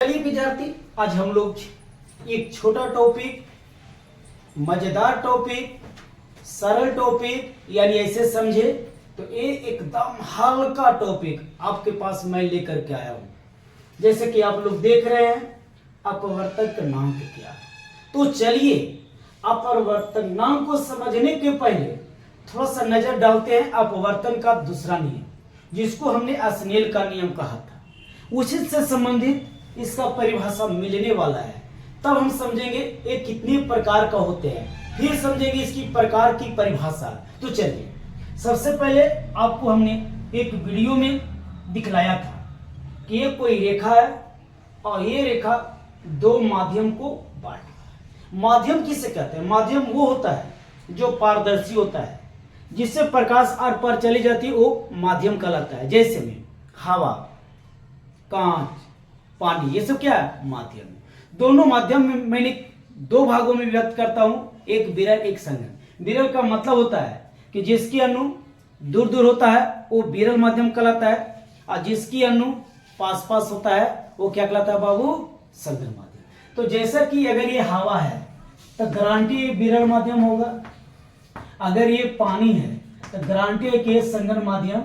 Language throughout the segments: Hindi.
चलिए विद्यार्थी, आज हम लोग एक छोटा टॉपिक, मजेदार टॉपिक, सरल टॉपिक, यानी ऐसे समझे तो ये एकदम हल्का टॉपिक आपके पास मैं लेकर के आया हूं। जैसे कि आप लोग देख रहे हैं, अपवर्तक का नाम क्या है। तो चलिए अपवर्तन नाम को समझने के पहले थोड़ा सा नजर डालते हैं अपवर्तन का दूसरा नियम, जिसको हमने स्नेल का नियम कहा था। उसी से संबंधित इसका परिभाषा मिलने वाला है, तब हम समझेंगे ये कितने प्रकार का होते हैं, फिर समझेंगे इसकी प्रकार की परिभाषा। तो चलिए, सबसे पहले आपको हमने एक वीडियो में दिखलाया था कि ये कोई रेखा है और ये रेखा दो माध्यम को बांट रहा है। माध्यम किसे कहते हैं? माध्यम वो होता है जो पारदर्शी होता है, जिससे प्रकाश आर पार चली जाती है, वो माध्यम कहलाता है। जैसे में हवा, कांच, पानी, ये सब क्या है? माध्यम। दोनों माध्यम में मैंने दो भागों में व्यक्त करता हूं, एक विरल एक संघन। विरल का मतलब होता है कि जिसकी अणु दूर दूर होता है वो विरल माध्यम कहलाता है, और जिसकी अणु पास पास होता है वो क्या कहलाता है बाबू? संघन माध्यम। तो जैसा कि अगर ये हवा है तो गारंटी ये विरल माध्यम होगा, अगर ये पानी है तो गारंटी है कि ये संघन माध्यम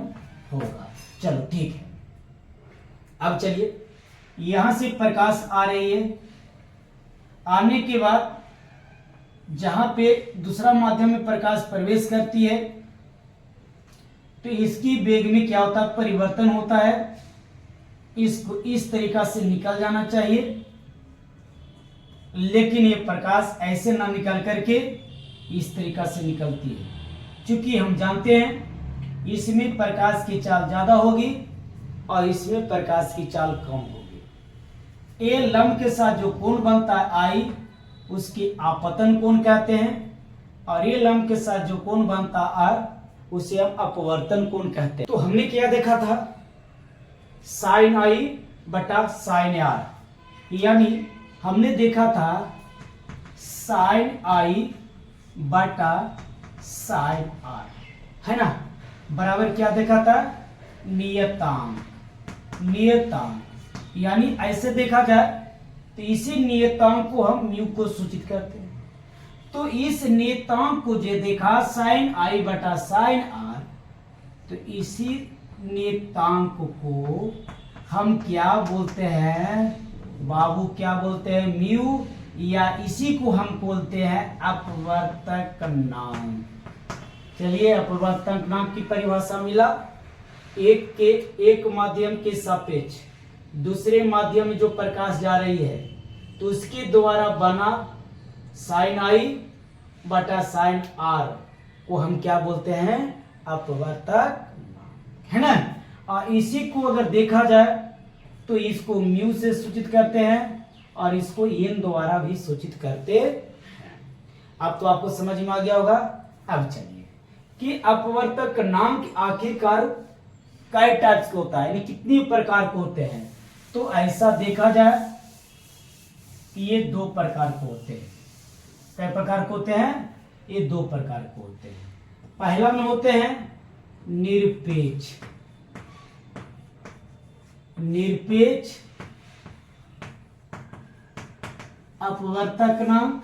होगा। चलो ठीक है, अब चलिए, यहां से प्रकाश आ रही है, आने के बाद जहां पे दूसरा माध्यम में प्रकाश प्रवेश करती है तो इसकी वेग में क्या होता है? परिवर्तन होता है। इसको इस तरीका से निकल जाना चाहिए, लेकिन ये प्रकाश ऐसे ना निकल करके इस तरीका से निकलती है, क्योंकि हम जानते हैं इसमें प्रकाश की चाल ज्यादा होगी और इसमें प्रकाश की चाल कम होगी। ए लंब के साथ जो कोण बनता है आई, उसकी आपतन कोण कहते हैं, और ये लंब के साथ जो कोण बनता आर, उसे हम अपवर्तन कोण कहते हैं। तो हमने क्या देखा था? साइन आई बटा साइन आर, यानी हमने देखा था साइन आई बटा साइन आर, है ना, बराबर क्या देखा था? नियतांक। नियतांक यानी ऐसे देखा जाए तो इसी नियतांक को हम म्यू को सूचित करते हैं। तो इस नियतांक को जो देखा साइन आई बटा साइन आर, तो इसी नियतांक को हम क्या बोलते हैं बाबू? क्या बोलते हैं? म्यू, या इसी को हम बोलते हैं अपवर्तनांक। चलिए, अपवर्तनांक की परिभाषा मिला। एक माध्यम के सापेक्ष दूसरे माध्यम में जो प्रकाश जा रही है तो उसके द्वारा बना साइन आई बटा साइन आर को हम क्या बोलते हैं? अपवर्तक, है ना। और इसी को अगर देखा जाए तो इसको म्यू से सूचित करते हैं और इसको एन द्वारा भी सूचित करते हैं। अब तो आपको समझ में आ गया होगा। अब चलिए कि अपवर्तक नाम आखिरकार कई टाइप्स के होता है, यानी कितने प्रकार के होते हैं। तो ऐसा देखा जाए कि ये दो प्रकार के होते हैं। कई प्रकार के होते हैं? ये दो प्रकार के होते हैं। पहला में होते हैं निरपेक्ष। निरपेक्ष अपवर्तनांक।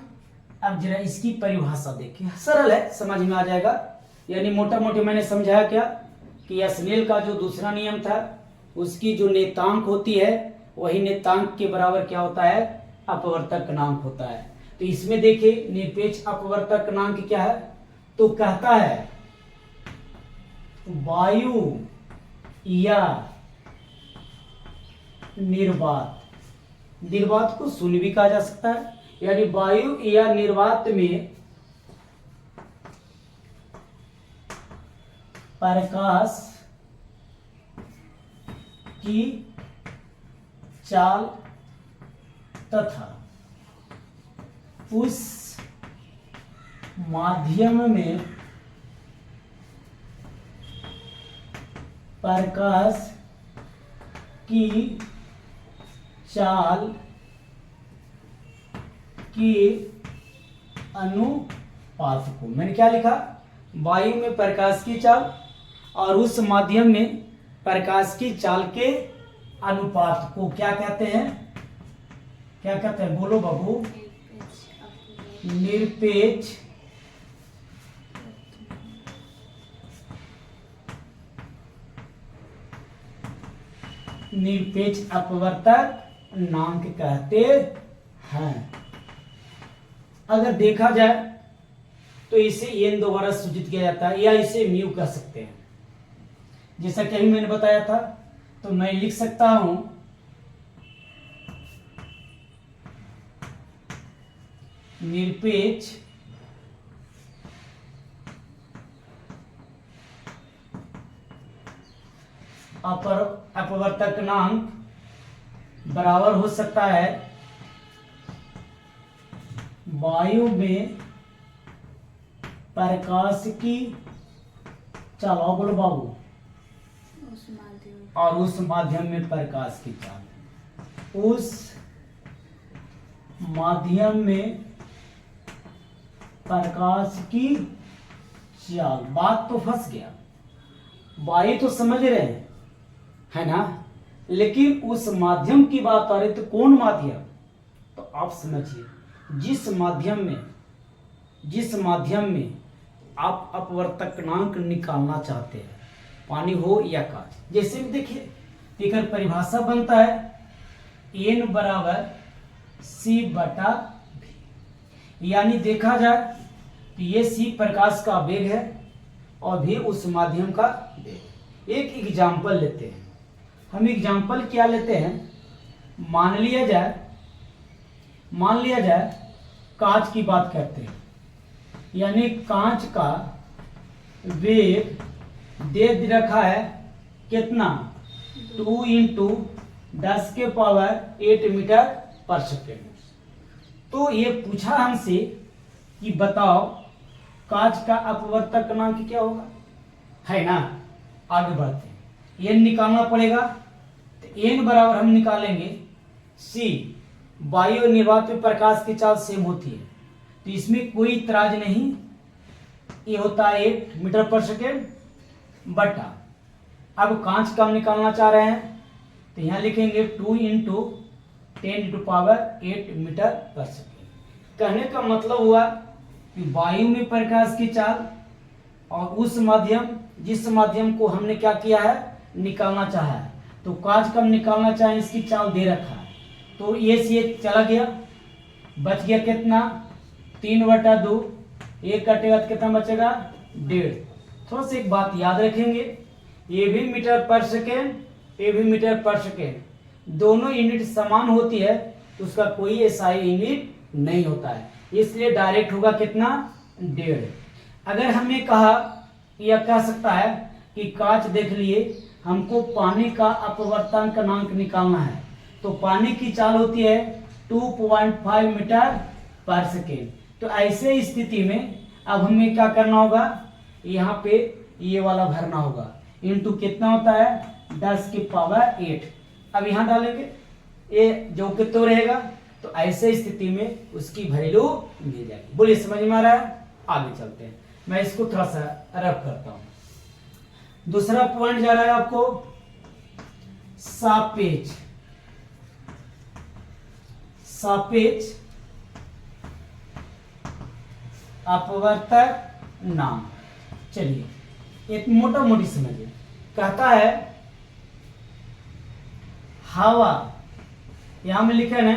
अब जरा इसकी परिभाषा देखिए, सरल है, समझ में आ जाएगा। यानी मोटा मोटी मैंने समझाया क्या कि स्नेल का जो दूसरा नियम था, उसकी जो नियतांक होती है वही नियतांक के बराबर क्या होता है? अपवर्तनांक होता है। तो इसमें देखिए निरपेक्ष अपवर्तनांक क्या है? तो कहता है वायु या निर्वात। निर्वात को शून्य भी कहा जा सकता है, यानी वायु या निर्वात में प्रकाश की चाल तथा उस माध्यम में प्रकाश की चाल के अनुपात को, मैंने क्या लिखा? वायु में प्रकाश की चाल और उस माध्यम में प्रकाश की चाल के अनुपात को क्या कहते हैं? क्या कहते हैं, बोलो बाबू? निरपेक्ष निरपेक्ष अपवर्तक नाम के कहते हैं। अगर देखा जाए तो इसे एन द्वारा सूचित किया जाता है, या इसे म्यू कह सकते हैं। जैसा कि अभी मैंने बताया था, तो मैं लिख सकता हूं निरपेक्ष अपवर्तनांक बराबर हो सकता है वायु में प्रकाश की चाल, बोलो बाबू, उस माध्यम और उस माध्यम में प्रकाश की चाल, उस माध्यम में प्रकाश की चाल। बात तो फंस गया, वायु तो समझ रहे हैं, है ना, लेकिन उस माध्यम की बात आ रही, तो कौन माध्यम? तो आप समझिए, जिस माध्यम में आप अपवर्तनांक निकालना चाहते हैं, पानी हो या कांच। जैसे भी देखिए, एक परिभाषा बनता है एन बराबर सी बटा भी, यानी देखा जाए तो ये सी प्रकाश का वेग है और भी उस माध्यम का वेग। एक एग्जाम्पल लेते हैं हम। एग्जाम्पल क्या लेते हैं? मान लिया जाए कांच की बात करते हैं, यानी कांच का वेग दे रखा है कितना? 2 × 10⁸ मीटर पर सेकेंड। तो ये पूछा हमसे कि बताओ कांच का अपवर्तनांक क्या होगा, है ना। आगे बढ़ते हैं, एन निकालना पड़ेगा। तो एन बराबर हम निकालेंगे सी, वायु निर्वात में प्रकाश की चाल सेम होती है, तो इसमें कोई इतराज नहीं। ये होता है 8 मीटर पर सेकेंड बटा, अब कांच का हम निकालना चाह रहे हैं, तो यहाँ लिखेंगे 2 × 10⁸ मीटर पर सेकेंड। कहने का मतलब हुआ कि वायु में प्रकाश की चाल और उस माध्यम, जिस माध्यम को हमने क्या किया है, निकालना चाहा है, तो कांच का हम निकालना चाहें, इसकी चाल दे रखा है, तो ये से ये चला गया, बच गया कितना? 3/2, एक कटेगा तो कितना बचेगा? 1.5। थोड़ा सा एक बात याद रखेंगे, ये भी मीटर पर सेकेंड, ये भी मीटर पर सेकेंड, दोनों यूनिट समान होती है, तो उसका कोई एसआई यूनिट नहीं होता है, इसलिए डायरेक्ट होगा कितना? 1.5। अगर हमें कहा, या कह सकता है कि कांच देख लिए, हमको पानी का अपवर्तनांक निकालना है, तो पानी की चाल होती है 2.5 मीटर पर सेकेंड। तो ऐसे स्थिति में अब हमें क्या करना होगा, यहाँ पे ये वाला भरना होगा, इंटू कितना होता है? 10⁸। अब यहाँ डालेंगे, ये जो कि तो रहेगा, तो ऐसे स्थिति में उसकी वैल्यू मिल जाएगी। बोलिए, समझ में आ रहा है? आगे चलते हैं, मैं इसको थोड़ा सा रब करता हूं। दूसरा पॉइंट जा रहा है आपको सापेक्ष अपवर्तक नाम। चलिए एक मोटा मोटी समझिए, कहता है हवा, यहां में लिखा है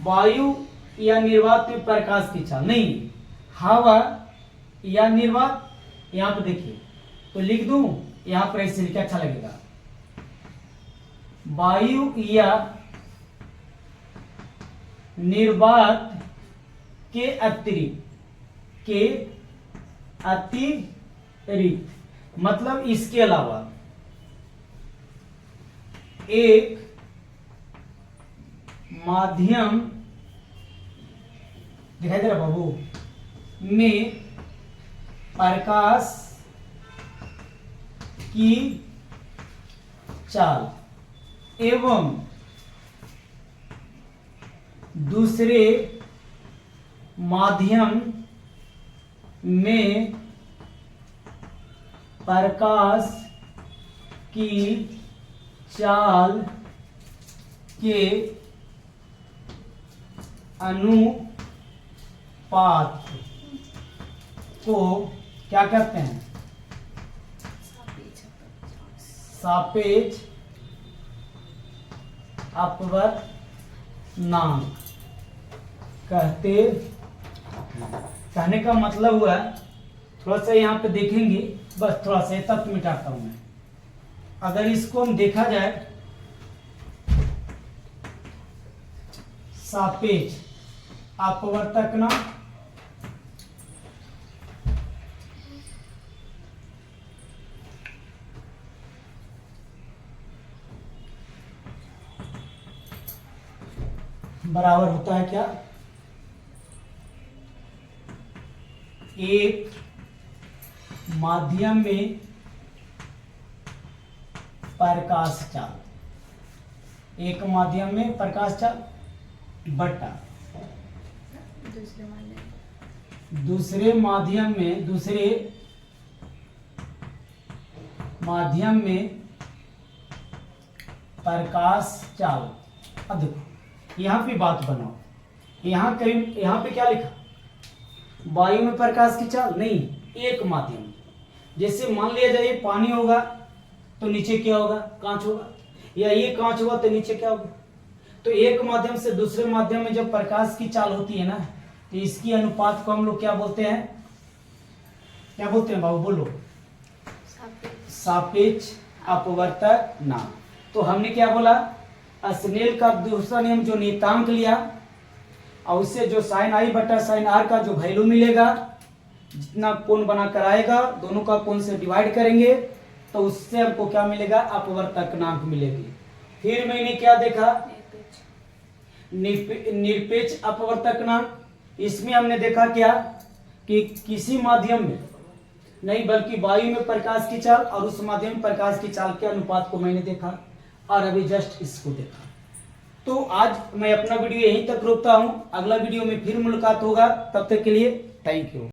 वायु या निर्वात में प्रकाश की चाल, नहीं हवा या निर्वात, यहां पे देखिए तो लिख दूं, यहां पर ऐसे लिखा अच्छा लगेगा, वायु या निर्वात के अतिरिक्त, मतलब इसके अलावा एक माध्यम, दिखाई दे रहा बाबू, में प्रकाश की चाल एवं दूसरे माध्यम में प्रकाश की चाल के अनुपात को क्या कहते हैं? सापेक्ष अपवर्तनांक कहते हैं। कहने का मतलब हुआ, थोड़ा सा यहाँ पे देखेंगे, बस थोड़ा सा तत्व मिटाता हूं मैं। अगर इसको हम देखा जाए सापेक्ष अपवर्तनांक, बराबर होता है क्या? एक माध्यम में प्रकाश चाल, एक माध्यम में प्रकाश चाल बटा दूसरे माध्यम में प्रकाश चाल। अब देखो यहाँ पे बात बनाओ, यहाँ पे क्या लिखा? वायु में प्रकाश की चाल नहीं, एक माध्यम। जैसे मान लिया जाए पानी होगा तो नीचे क्या होगा? कांच होगा, या ये कांच होगा तो नीचे क्या होगा? तो एक माध्यम से दूसरे माध्यम में जब प्रकाश की चाल होती है ना, तो इसकी अनुपात को हम लोग क्या बोलते हैं? क्या बोलते हैं बाबू, बोलो? सापेक्ष अपवर्तनांक। तो हमने क्या बोला? स्नेल का दूसरा नियम जो नियतांक लिया, और उससे जो साइन आई बटा साइन आर का जो वैल्यू मिलेगा, जितना कोण बनाकर आएगा दोनों का कोण से डिवाइड करेंगे तो उससे हमको क्या मिलेगा? अपवर्तनांक मिलेगी। फिर मैंने क्या देखा? निरपेक्ष अपवर्तनांक। इसमें हमने देखा क्या कि किसी माध्यम में नहीं बल्कि वायु में प्रकाश की चाल और उस माध्यम में प्रकाश की चाल के अनुपात को मैंने देखा, और अभी जस्ट इसको देखा। तो आज मैं अपना वीडियो यहीं तक रोकता हूं, अगला वीडियो में फिर मुलाकात होगा, तब तक के लिए थैंक यू।